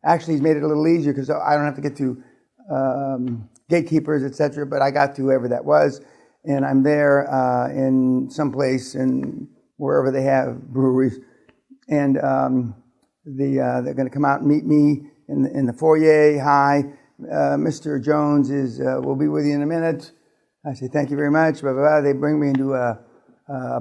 Actually, he's made it a little easier because I don't have to get to gatekeepers, etc. But I got to whoever that was, and I'm there in some place in wherever they have breweries, and they're going to come out and meet me in the foyer. Hi, Mr. Jones will be with you in a minute. I say thank you very much. Blah, blah, blah. They bring me into a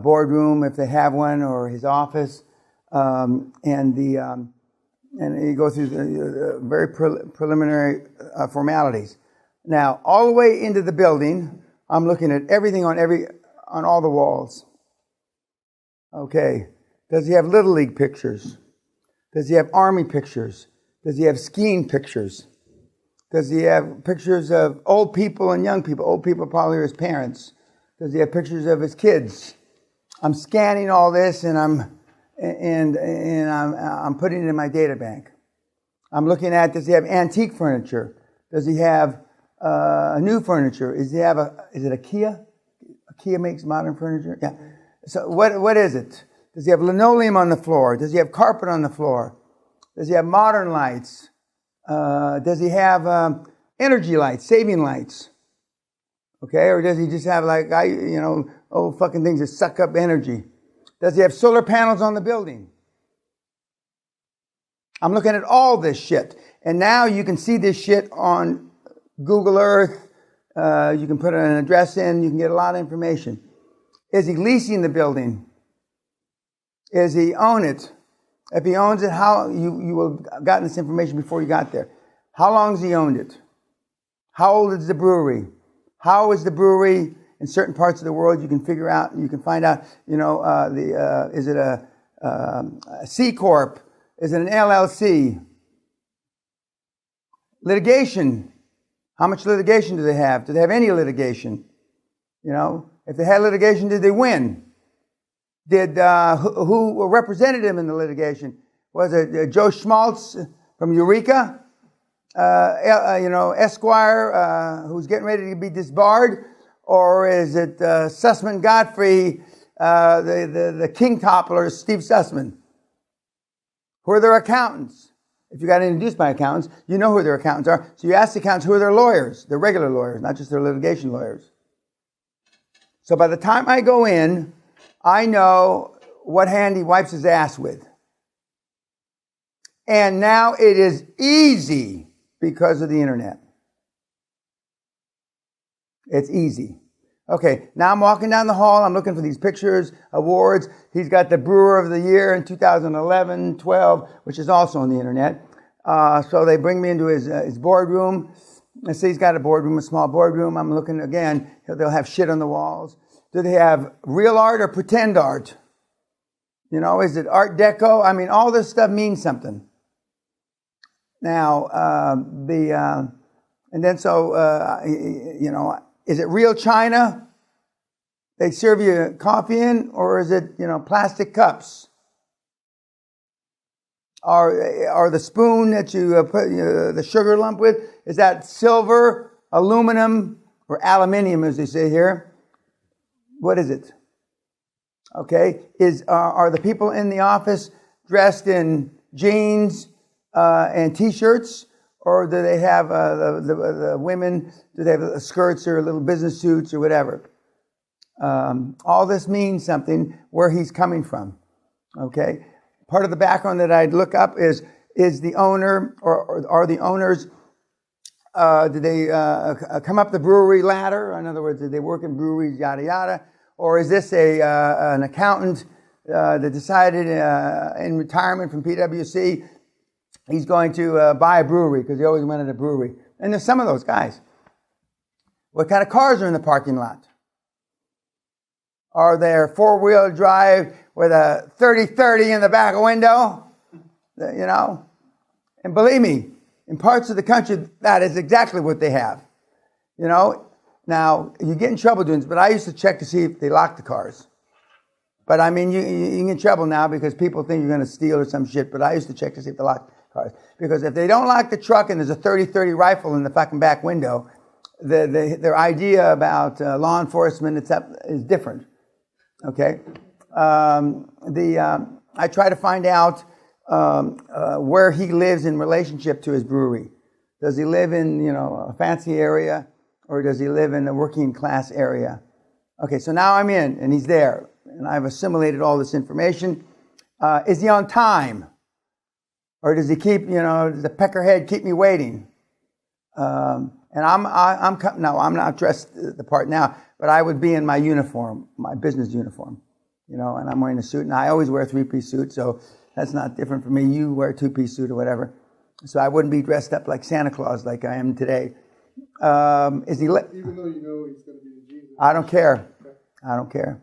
boardroom if they have one, or his office, and you go through the very preliminary formalities. Now, all the way into the building, I'm looking at everything on all the walls. Okay, does he have Little League pictures? Does he have Army pictures? Does he have skiing pictures? Does he have pictures of old people and young people? Old people probably are his parents. Does he have pictures of his kids? I'm scanning all this, and I'm putting it in my data bank. I'm looking at, does he have antique furniture? Does he have new furniture? Is it a Kia? Kia makes modern furniture? Yeah. So what is it? Does he have linoleum on the floor? Does he have carpet on the floor? Does he have modern lights? Does he have energy lights, saving lights? Okay, or does he just have old fucking things that suck up energy? Does he have solar panels on the building? I'm looking at all this shit. And now you can see this shit on Google Earth. You can put an address in. You can get a lot of information. Is he leasing the building? Does he own it? If he owns it, how you will have gotten this information before you got there. How long has he owned it? How old is the brewery? How is the brewery in certain parts of the world? You can figure out. You can find out. Is it a C corp? Is it an LLC? Litigation. How much litigation do they have? Do they have any litigation? If they had litigation, did they win? Did who represented him in the litigation? Was it Joe Schmaltz from Eureka? Esquire, who's getting ready to be disbarred? Or is it Sussman Godfrey, the king toppler, Steve Sussman? Who are their accountants? If you got introduced by accountants, you know who their accountants are. So you ask the accountants who are their lawyers, their regular lawyers, not just their litigation lawyers. So by the time I go in, I know what hand he wipes his ass with. And now it is easy because of the internet. It's easy. Okay, now I'm walking down the hall. I'm looking for these pictures, awards. He's got the Brewer of the Year in 2011, 12, which is also on the internet. So they bring me into his boardroom. I see he's got a boardroom, a small boardroom. I'm looking again. They'll have shit on the walls. Do they have real art or pretend art? Is it Art Deco? I mean, all this stuff means something. Now, is it real china they serve you coffee in, or is it, plastic cups? Or the spoon that you put the sugar lump with, is that silver, aluminum, or aluminium, as they say here? What is it? Okay, are the people in the office dressed in jeans and T-shirts, or do they have the women? Do they have skirts or little business suits or whatever? All this means something. Where he's coming from. Okay, part of the background that I'd look up is the owner or are the owners? Did they come up the brewery ladder? In other words, did they work in breweries? Yada yada. Or is this an accountant that decided in retirement from PwC he's going to buy a brewery because he always wanted a brewery? And there's some of those guys. What kind of cars are in the parking lot? Are there four-wheel drive with a 30-30 in the back window? And believe me, in parts of the country, that is exactly what they have. Now, you get in trouble doing this, but I used to check to see if they lock the cars. But I mean, you get in trouble now because people think you're going to steal or some shit, but I used to check to see if they lock cars. Because if they don't lock the truck and there's a 30-30 rifle in the fucking back window, their idea about law enforcement is different. Okay? I try to find out where he lives in relationship to his brewery. Does he live in, a fancy area, or does he live in a working class area? Okay, so now I'm in, and he's there, and I've assimilated all this information. Is he on time? Or does he keep, does the peckerhead keep me waiting? And I'm not dressed the part now, but I would be in my uniform, my business uniform, and I'm wearing a suit, and I always wear a three-piece suit, so that's not different for me. You wear a two-piece suit or whatever. So I wouldn't be dressed up like Santa Claus like I am today. Is he? Even though you know he's going to be Jesus. I don't care. I don't care.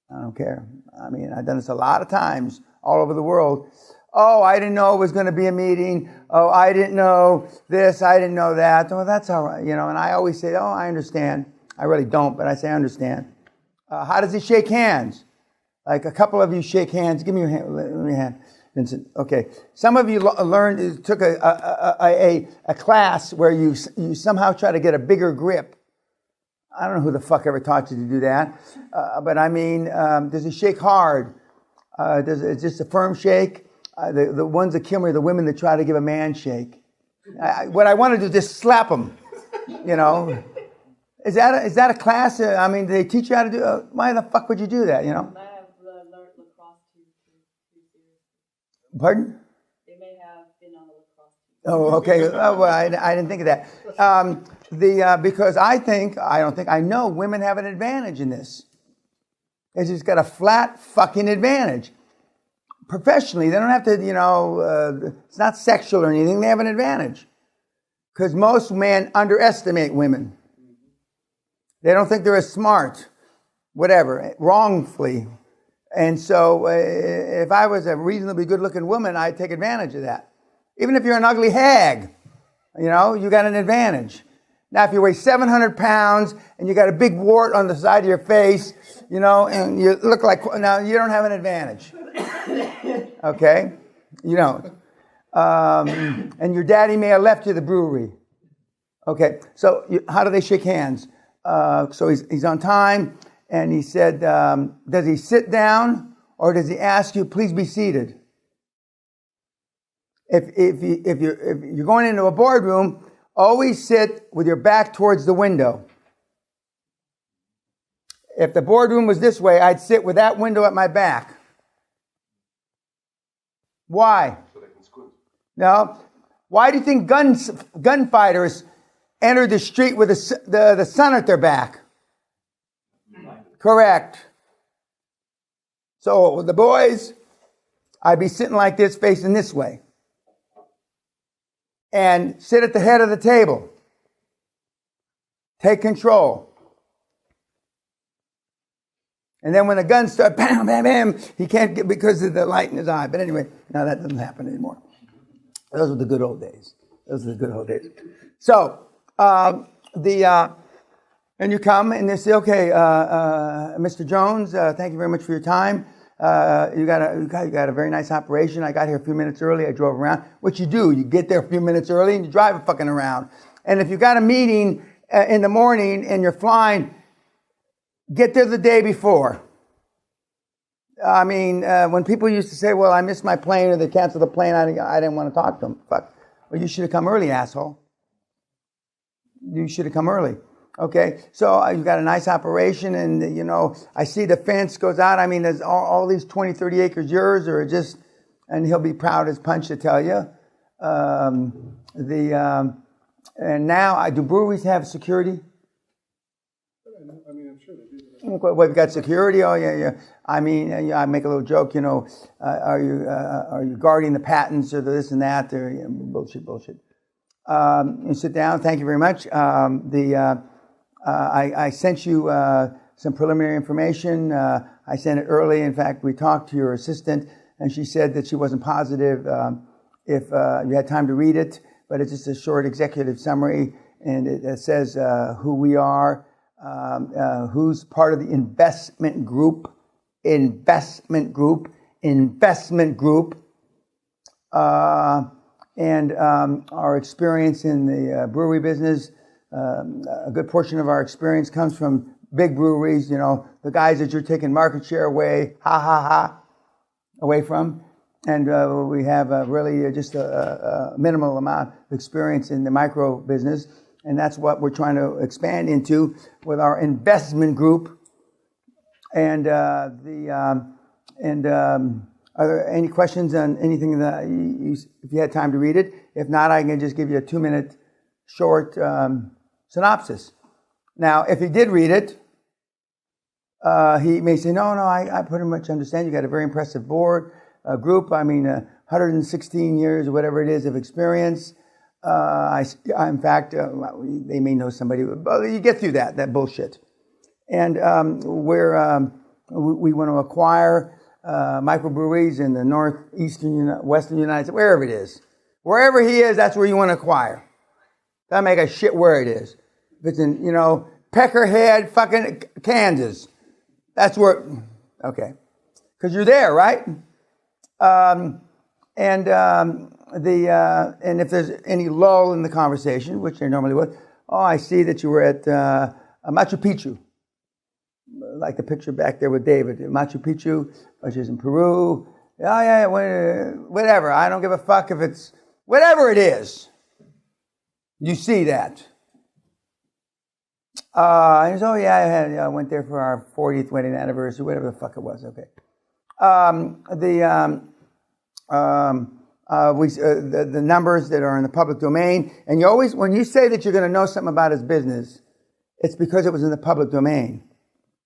I don't care. I mean, I've done this a lot of times all over the world. Oh, I didn't know it was going to be a meeting. Oh, I didn't know this. I didn't know that. Oh, that's all right. And I always say, oh, I understand. I really don't, but I say I understand. How does he shake hands? Like a couple of you shake hands. Give me your hand. Let me your hand. Vincent. Okay. Some of you took a class where you somehow try to get a bigger grip. I don't know who the fuck ever taught you to do that. But I mean, does he shake hard? Is it just a firm shake? The ones that kill me are the women that try to give a man shake. What I want to do is just slap them. Is that a class? I mean, do they teach you how to do? Why the fuck would you do that? I have learned lacrosse too. Pardon? They may have been on a lacrosse team. Oh, okay. Oh, well, I didn't think of that. Because I know women have an advantage in this. They just got a flat fucking advantage. Professionally, they don't have to, it's not sexual or anything. They have an advantage. Because most men underestimate women. They don't think they're as smart, whatever, wrongfully. And so if I was a reasonably good-looking woman, I'd take advantage of that. Even if you're an ugly hag, you got an advantage. Now, if you weigh 700 pounds and you got a big wart on the side of your face, and you look like, now you don't have an advantage. Okay? You don't. And your daddy may have left you the brewery. Okay, so how do they shake hands? So he's on time, and he said, does he sit down or does he ask you, please be seated? If you're going into a boardroom, always sit with your back towards the window. If the boardroom was this way, I'd sit with that window at my back. Why? So they can squint. No. Why do you think gunfighters enter the street with the sun at their back? Correct. So the boys, I'd be sitting like this, facing this way. And sit at the head of the table. Take control. And then when the guns start, bam, bam, bam, he can't get because of the light in his eye. But anyway, now that doesn't happen anymore. Those were the good old days. So, and you come and they say, okay, Mr. Jones, thank you very much for your time. You got a very nice operation. I got here a few minutes early. I drove around. What you do, you get there a few minutes early and you drive fucking around. And if you got a meeting in the morning and you're flying, get there the day before. I mean, when people used to say, well, I missed my plane or they canceled the plane, I didn't want to talk to them. Fuck. Well, you should have come early, asshole. You should have come early. Okay, so you've got a nice operation and, I see the fence goes out. I mean, there's all these 20, 30 acres yours or just, and he'll be proud as punch to tell you. And now, do breweries have security? I mean, I'm sure they do. We've got security. Oh, yeah. I mean, I make a little joke, are you guarding the patents or this and that? Or, bullshit. You sit down. Thank you very much. I sent you some preliminary information. I sent it early. In fact, we talked to your assistant, and she said that she wasn't positive if you had time to read it, but it's just a short executive summary, and it says who we are, who's part of the investment group, and our experience in the brewery business. A good portion of our experience comes from big breweries, the guys that you're taking market share away from. and we have really just a minimal amount of experience in the micro business, and that's what we're trying to expand into with our investment group. And are there any questions on anything that if you had time to read it? If not, I can just give you a 2-minute short synopsis. Now, if he did read it, he may say, no, I pretty much understand. You got a very impressive board, group. 116 years or whatever it is of experience. In fact, they may know somebody, but you get through that bullshit. And we want to acquire microbreweries in the northeastern, western United States, wherever it is. Wherever he is, that's where you want to acquire. Doesn't make a shit where it is. If it's in, Peckerhead, fucking Kansas. That's where, okay. Because you're there, right? And if there's any lull in the conversation, which there normally was, I see that you were at Machu Picchu. Like the picture back there with David. Machu Picchu, which is in Peru. Yeah, whatever. I don't give a fuck if it's, whatever it is. You see that. He says, I went there for our 40th wedding anniversary, whatever the fuck it was. Okay. The numbers that are in the public domain, and you always, when you say that you're going to know something about his business, it's because it was in the public domain,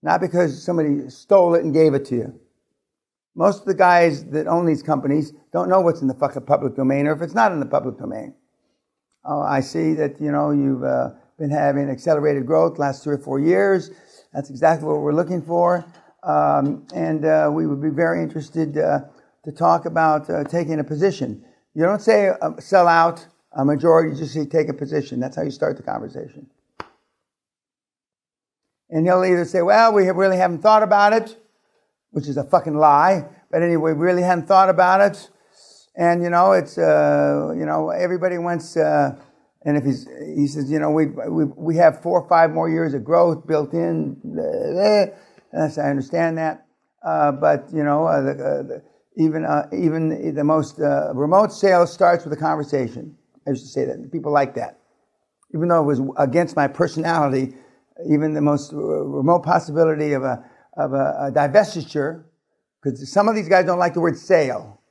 not because somebody stole it and gave it to you. Most of the guys that own these companies don't know what's in the fucking public domain, or if it's not in the public domain. I see that you've been having accelerated growth last 3 or 4 years. That's exactly what we're looking for, and we would be very interested to talk about taking a position. You don't say sell out a majority; you just say take a position. That's how you start the conversation. And he'll either say, "Well, we really haven't thought about it," which is a fucking lie. But anyway, we really hadn't thought about it, and it's everybody wants. And if he says, we have 4 or 5 more years of growth built in. Yes, I understand that, but even the most remote sales starts with a conversation. I used to say that people like that, even though it was against my personality. Even the most remote possibility of a divestiture, because some of these guys don't like the word sale.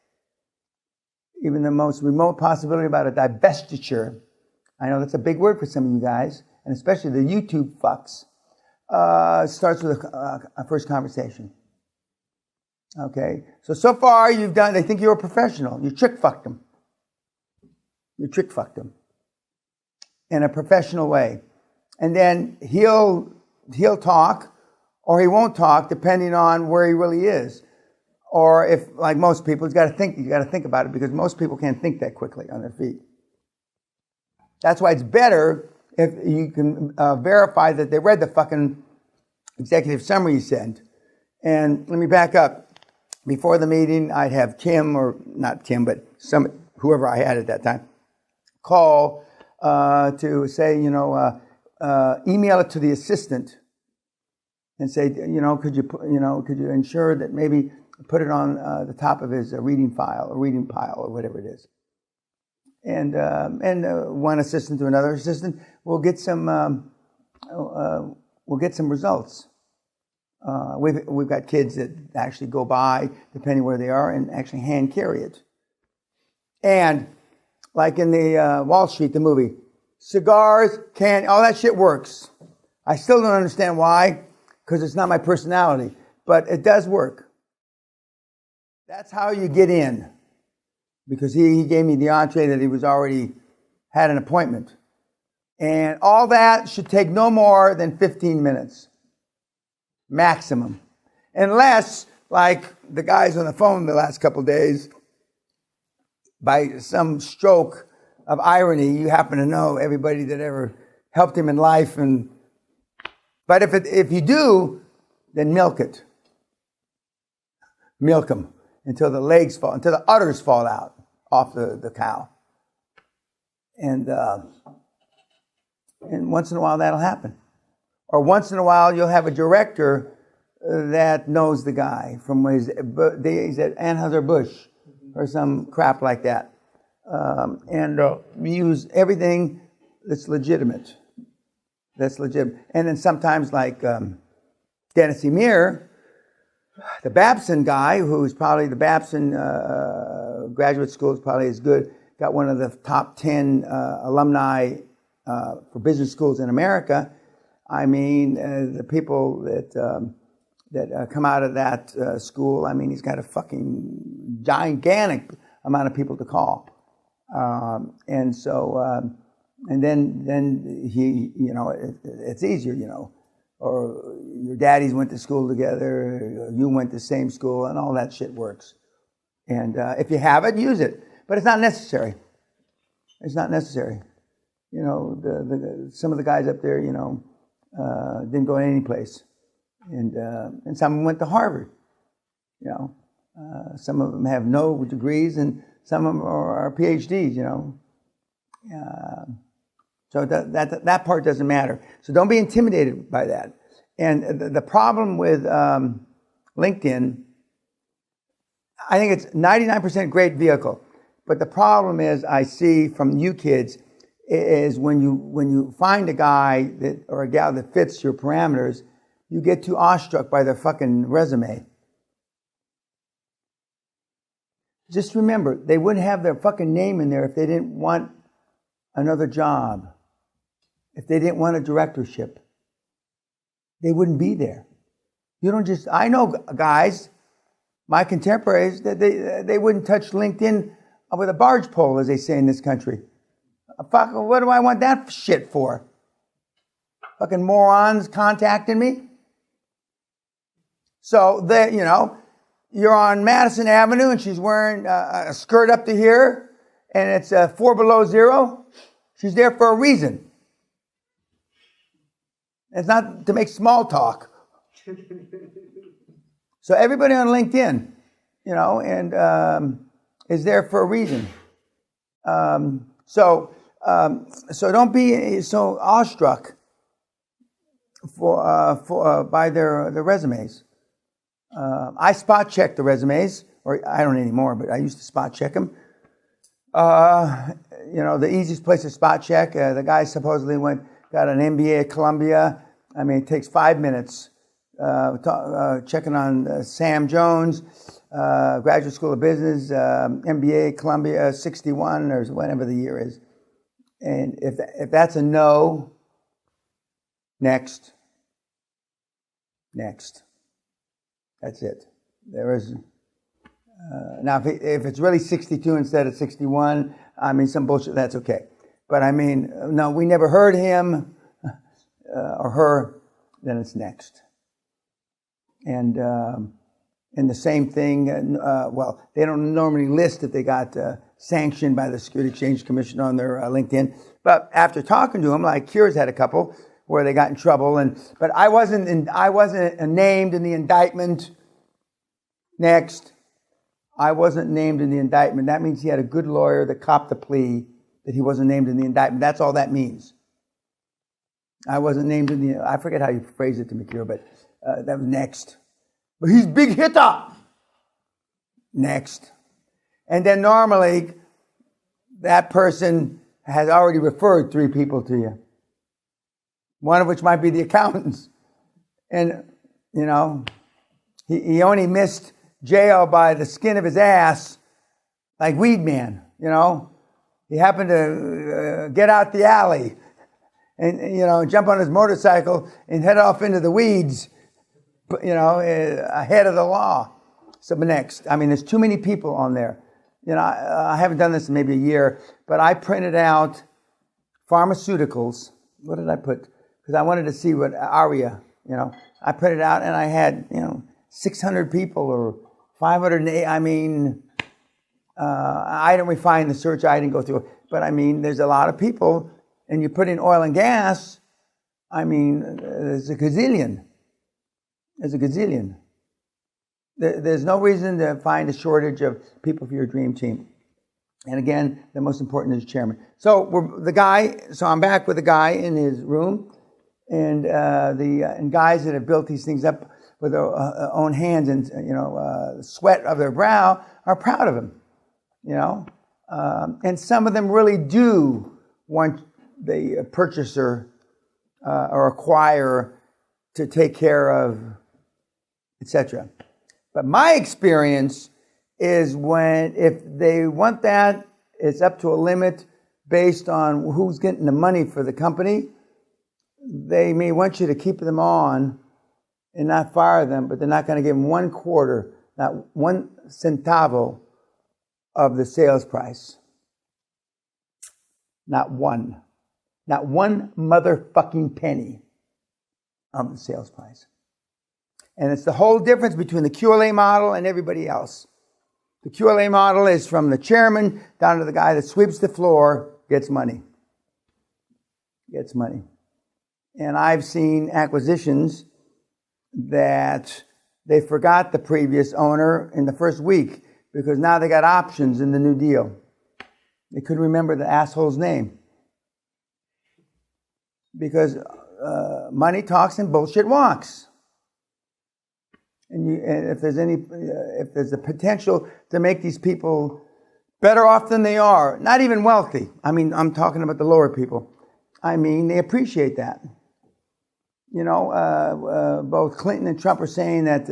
Even the most remote possibility about a divestiture. I know that's a big word for some of you guys, and especially the YouTube fucks. Starts with a first conversation. Okay, so far you've done. They think you're a professional. You trick fucked them. You trick fucked them in a professional way, and then he'll talk, or he won't talk, depending on where he really is, or if, like most people, you got to think about it, because most people can't think that quickly on their feet. That's why it's better if you can verify that they read the fucking executive summary you sent. And let me back up. Before the meeting, I'd have Tim, or not Tim, but whoever I had at that time, call to say, email it to the assistant and say, could you ensure that maybe put it on the top of his reading pile, or whatever it is. And one assistant to another assistant, we'll get some results. We've got kids that actually go by, depending where they are, and actually hand carry it. And like in the Wall Street, the movie, cigars, candy, all that shit works. I still don't understand why, because it's not my personality, but it does work. That's how you get in. Because he gave me the entree that he was already had an appointment. And all that should take no more than 15 minutes. Maximum. Unless, like the guys on the phone the last couple of days, by some stroke of irony, you happen to know everybody that ever helped him in life. But if you do, then milk it. Milk them until the legs fall, until the udders fall out off the cow. And once in a while that'll happen. Or once in a while you'll have a director that knows the guy from his days at Anheuser-Busch. or some crap like that. And we use everything that's legitimate. And then sometimes like Dennis Emir, the Babson guy, who's probably the Babson graduate school is probably as good, got one of the top 10 alumni for business schools in America. I mean, the people that come out of that school, I mean, he's got a fucking gigantic amount of people to call. And so, and then he, you know, it's easier, you know, or your daddies went to school together, you went to the same school, and all that shit works. And if you have it, use it. But it's not necessary. It's not necessary. You know, some of the guys up there, you know, didn't go any place. And some of them went to Harvard. You know, some of them have no degrees, and some of them are PhDs, you know. So that part doesn't matter. So don't be intimidated by that. And the problem with LinkedIn, I think it's 99% great vehicle. But the problem is, I see from you kids, is when you find a guy that or a gal that fits your parameters, you get too awestruck by their fucking resume. Just remember, they wouldn't have their fucking name in there if they didn't want another job. If they didn't want a directorship, they wouldn't be there. You don't just, I know guys, my contemporaries, that they wouldn't touch LinkedIn with a barge pole, as they say in this country. Fuck, what do I want that shit for? Fucking morons contacting me? So, you know, you're on Madison Avenue and she's wearing a skirt up to here and it's 4 below zero. She's there for a reason. It's not to make small talk. So everybody on LinkedIn, you know, and is there for a reason. So don't be so awestruck by their resumes. I spot check the resumes, or I don't anymore, but I used to spot check them. You know, the easiest place to spot check, the guy supposedly got an MBA at Columbia. I mean, it takes 5 minutes checking on Sam Jones, Graduate School of Business, MBA, Columbia, 61, or whatever the year is. And if that's a no, next. That's it. There is now if it's really 62 instead of 61, I mean some bullshit. That's okay. But I mean, no, we never heard him or her. Then it's next. And the same thing. Well, they don't normally list that they got sanctioned by the Security Exchange Commission on their LinkedIn. But after talking to them, like Cures had a couple where they got in trouble, but I wasn't named in the indictment. Next, I wasn't named in the indictment. That means he had a good lawyer that copped the plea that he wasn't named in the indictment. That's all that means. I wasn't named in the. I forget how you phrase it to McCure, but that was next. But he's big hitter. Next, and then normally that person has already referred 3 people to you. One of which might be the accountants. And, you know, he only missed jail by the skin of his ass, like Weed Man, you know. He happened to get out the alley and, you know, jump on his motorcycle and head off into the weeds, you know, ahead of the law. So next, I mean, there's too many people on there. You know, I haven't done this in maybe a year, but I printed out pharmaceuticals. What did I put? Because I wanted to see what ARIA, you know. I printed out and I had, you know, 600 people or 508. I mean, I didn't refine the search. I didn't go through it. But I mean, there's a lot of people. And you put in oil and gas, I mean, there's a gazillion. There's no reason to find a shortage of people for your dream team. And again, the most important is chairman. So I'm back with the guy in his room, and and guys that have built these things up with their own hands and sweat of their brow are proud of him. you know. And some of them really do want the purchaser or acquirer to take care of, etc. But my experience is if they want that, it's up to a limit based on who's getting the money for the company. They may want you to keep them on and not fire them, but they're not going to give them 1/4, not 1 centavo of the sales price. Not one motherfucking penny of the sales price. And it's the whole difference between the QLA model and everybody else. The QLA model is from the chairman down to the guy that sweeps the floor, gets money. Gets money. And I've seen acquisitions that they forgot the previous owner in the first week because now they got options in the new deal. They couldn't remember the asshole's name. Because money talks and bullshit walks. And if there's a potential to make these people better off than they are, not even wealthy. I mean, I'm talking about the lower people. I mean, they appreciate that. You know, both Clinton and Trump are saying that,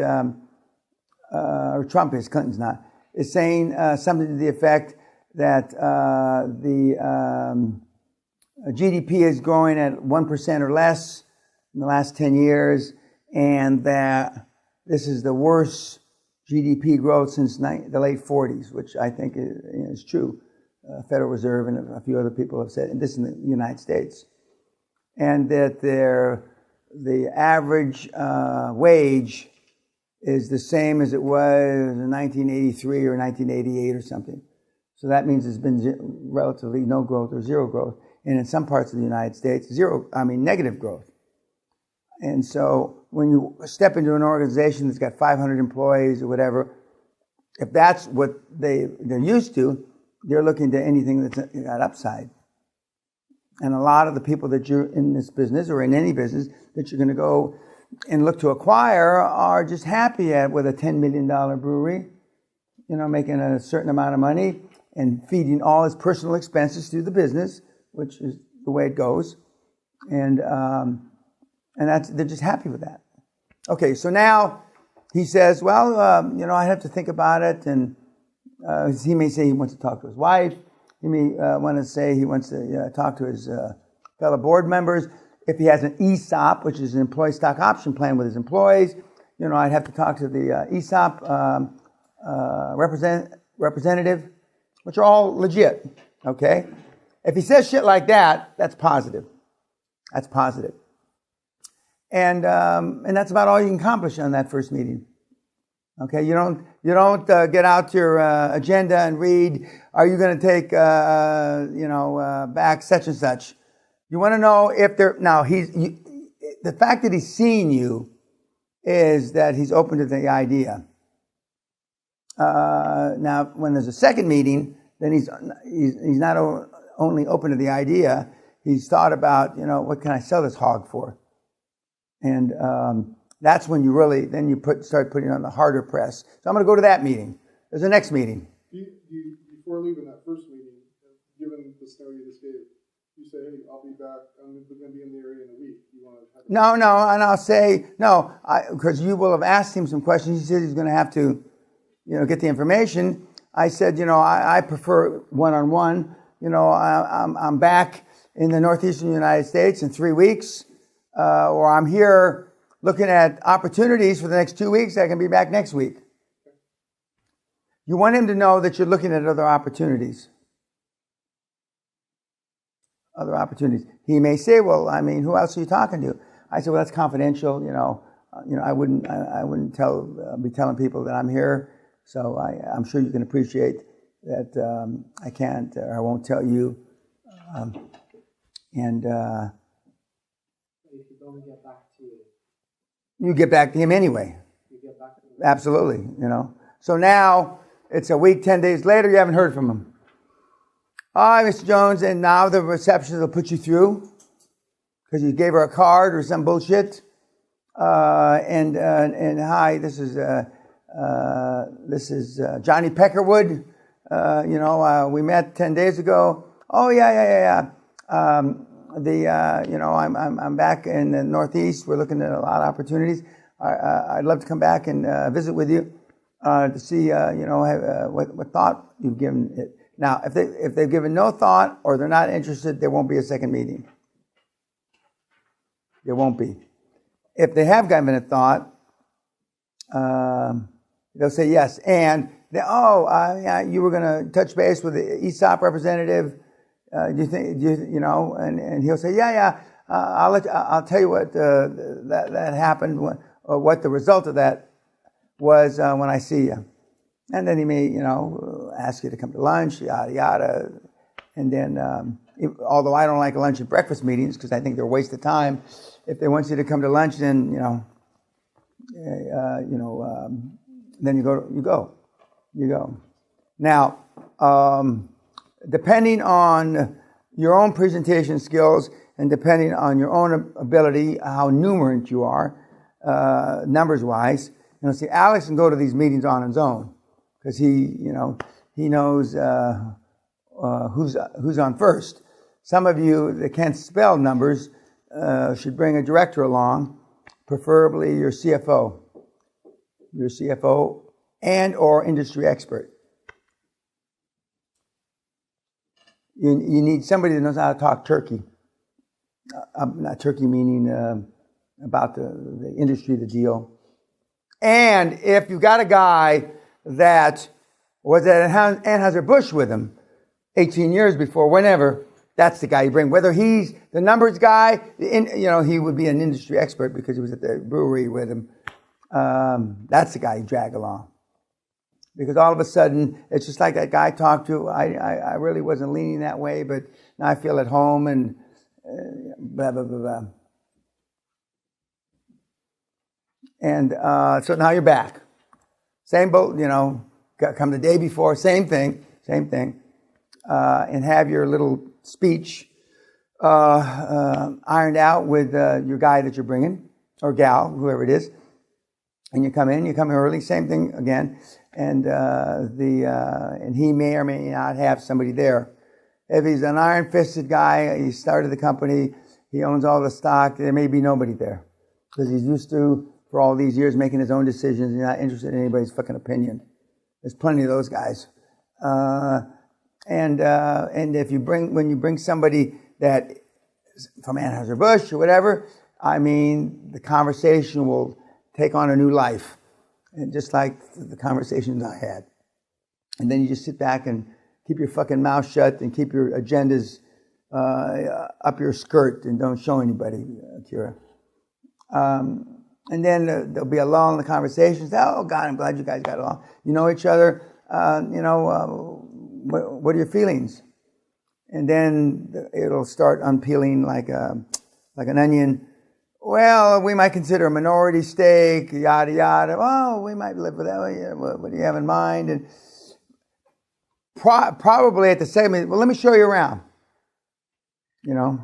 or Trump is, Clinton's not, is saying something to the effect that the GDP is growing at 1% or less in the last 10 years, and that this is the worst GDP growth since the late 40s, which I think is true. Federal Reserve and a few other people have said, and this is in the United States. And that the average wage is the same as it was in 1983 or 1988 or something. So that means there's been relatively no growth or zero growth. And in some parts of the United States, negative growth. And so when you step into an organization that's got 500 employees or whatever, if that's what they're used to, they're looking to anything that's got upside. And a lot of the people that you're in this business or in any business that you're going to go and look to acquire are just happy with a $10 million brewery, you know, making a certain amount of money and feeding all his personal expenses through the business, which is the way it goes. And they're just happy with that. Okay, so now he says, well, you know, I have to think about it. And he may say he wants to talk to his wife. He may want to say he wants to talk to his fellow board members. If he has an ESOP, which is an employee stock option plan with his employees, you know, I'd have to talk to the ESOP representative, which are all legit, okay? If he says shit like that, that's positive. That's positive. And that's about all you can accomplish on that first meeting. Okay, you don't get out your agenda and read, are you going to take, back such and such? You want to know if the fact that he's seeing you is that he's open to the idea. Now, when there's a second meeting, then he's not only open to the idea, he's thought about, you know, what can I sell this hog for? And that's when you start putting on the harder press. So I'm going to go to that meeting. There's a next meeting. Before leaving that first meeting, given the scenario you just gave, you say, hey, I'll be back. I'm going to be in the area in a week. You want to have No, and I'll say, no, because you will have asked him some questions. He said he's going to have to, you know, get the information. I said, you know, I prefer one-on-one. You know, I'm back in the northeastern United States in 3 weeks, or I'm here looking at opportunities for the next 2 weeks. I can be back next week. You want him to know that you're looking at other opportunities. Other opportunities. He may say, well, I mean, who else are you talking to? I said, well, that's confidential. You know, I wouldn't be telling people that I'm here. So I'm sure you can appreciate that I can't or I won't tell you. You could only get back to you. You get back to him anyway. You get back to him. Absolutely, you know. So now it's a week, 10 days later, you haven't heard from him. Hi, Mr. Jones, and now the receptionist will put you through because you gave her a card or some bullshit. And hi, this is Johnny Peckerwood. we met 10 days ago. Oh, yeah. I'm back in the Northeast. We're looking at a lot of opportunities. I'd love to come back and visit with you to see, what thought you've given it. Now, if they've given no thought or they're not interested, there won't be a second meeting. There won't be. If they have given it thought, they'll say yes. And you were going to touch base with the ESOP representative. Do you think? And he'll say, yeah. I'll tell you what that happened, or what the result of that was when I see you. And then he may, ask you to come to lunch, yada yada. And then, although I don't like lunch and breakfast meetings because I think they're a waste of time, if they want you to come to lunch, then then you go. Now, depending on your own presentation skills and depending on your own ability, how numerate you are, numbers-wise, see, Alex can go to these meetings on his own because he knows who's on first. Some of you that can't spell numbers should bring a director along, preferably your CFO and or industry expert. You need somebody that knows how to talk turkey. Not turkey meaning about the industry, the deal. And if you got a guy that was at Anheuser-Busch with him 18 years before, whenever, that's the guy you bring. Whether he's the numbers guy, he would be an industry expert because he was at the brewery with him. That's the guy you drag along. Because all of a sudden, it's just like that guy I talked to. I really wasn't leaning that way, but now I feel at home and blah, blah, blah, blah. And so now you're back. Same boat, come the day before, same thing. And have your little speech ironed out with your guy that you're bringing, or gal, whoever it is. And you come early, same thing again. And and he may or may not have somebody there. If he's an iron-fisted guy, he started the company, he owns all the stock, there may be nobody there. Because he's used to, for all these years, making his own decisions. He's not interested in anybody's fucking opinion. There's plenty of those guys. And when you bring somebody that is from Anheuser-Busch or whatever, the conversation will take on a new life. And just like the conversations I had. And then you just sit back and keep your fucking mouth shut and keep your agendas up your skirt and don't show anybody, Kira. And then there'll be a lull in the conversation. Say, oh, God, I'm glad you guys got along. You know each other. What are your feelings? And then it'll start unpeeling like an onion. Well, we might consider a minority stake, yada, yada. Oh, we might live with that. What do you have in mind? And probably at the segment, well, let me show you around. And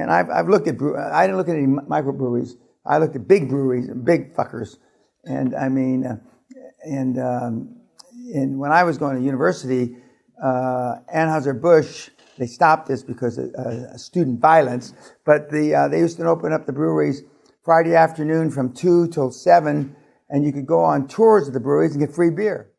I've looked at I didn't look at any microbreweries. I looked at big breweries, big fuckers. And and when I was going to university, Anheuser-Busch, they stopped this because of student violence, but they used to open up the breweries Friday afternoon from 2 till 7, and you could go on tours of the breweries and get free beer.